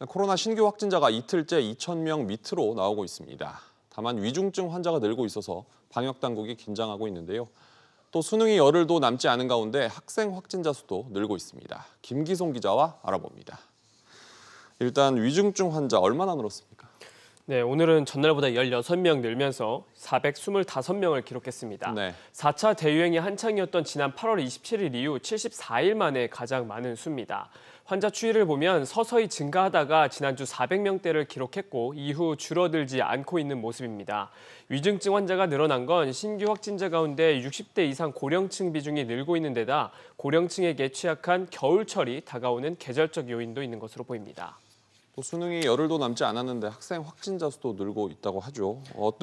코로나 신규 확진자가 이틀째 2,000명 밑으로 나오고 있습니다. 다만 위중증 환자가 늘고 있어서 방역 당국이 긴장하고 있는데요. 또 수능이 열흘도 남지 않은 가운데 학생 확진자 수도 늘고 있습니다. 김기송 기자와 알아봅니다. 일단 위중증 환자 얼마나 늘었습니까? 네, 오늘은 전날보다 16명 늘면서 425명을 기록했습니다. 네. 4차 대유행이 한창이었던 지난 8월 27일 이후 74일 만에 가장 많은 수입니다. 환자 추이를 보면 서서히 증가하다가 지난주 400명대를 기록했고 이후 줄어들지 않고 있는 모습입니다. 위중증 환자가 늘어난 건 신규 확진자 가운데 60대 이상 고령층 비중이 늘고 있는 데다 고령층에게 취약한 겨울철이 다가오는 계절적 요인도 있는 것으로 보입니다. 또 수능이 열흘도 남지 않았는데 학생 확진자 수도 늘고 있다고 하죠.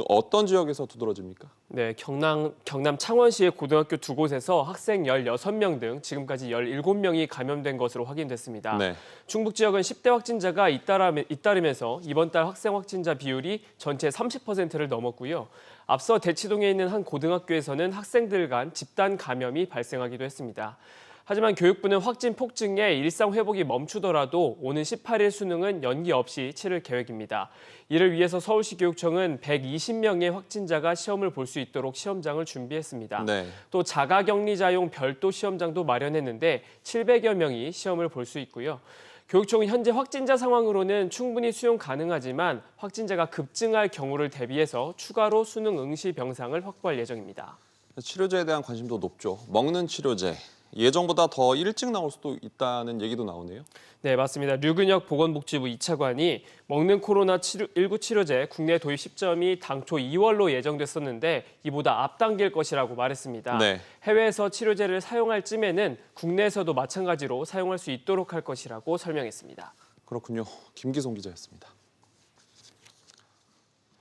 어떤 지역에서 두드러집니까? 네, 경남 창원시의 고등학교 두 곳에서 학생 16명 등 지금까지 17명이 감염된 것으로 확인됐습니다. 네. 충북 지역은 10대 확진자가 잇따르면서 이번 달 학생 확진자 비율이 전체 30%를 넘었고요. 앞서 대치동에 있는 한 고등학교에서는 학생들 간 집단 감염이 발생하기도 했습니다. 하지만 교육부는 확진 폭증에 일상 회복이 멈추더라도 오는 18일 수능은 연기 없이 치를 계획입니다. 이를 위해서 서울시 교육청은 120명의 확진자가 시험을 볼 수 있도록 시험장을 준비했습니다. 네. 또 자가격리자용 별도 시험장도 마련했는데 700여 명이 시험을 볼 수 있고요. 교육청은 현재 확진자 상황으로는 충분히 수용 가능하지만 확진자가 급증할 경우를 대비해서 추가로 수능 응시 병상을 확보할 예정입니다. 치료제에 대한 관심도 높죠. 먹는 치료제. 예정보다 더 일찍 나올 수도 있다는 얘기도 나오네요. 네, 맞습니다. 류근혁 보건복지부 2차관이 먹는 코로나19 치료제 국내 도입 시점이 당초 2월로 예정됐었는데 이보다 앞당길 것이라고 말했습니다. 네. 해외에서 치료제를 사용할 쯤에는 국내에서도 마찬가지로 사용할 수 있도록 할 것이라고 설명했습니다. 그렇군요. 김기송 기자였습니다.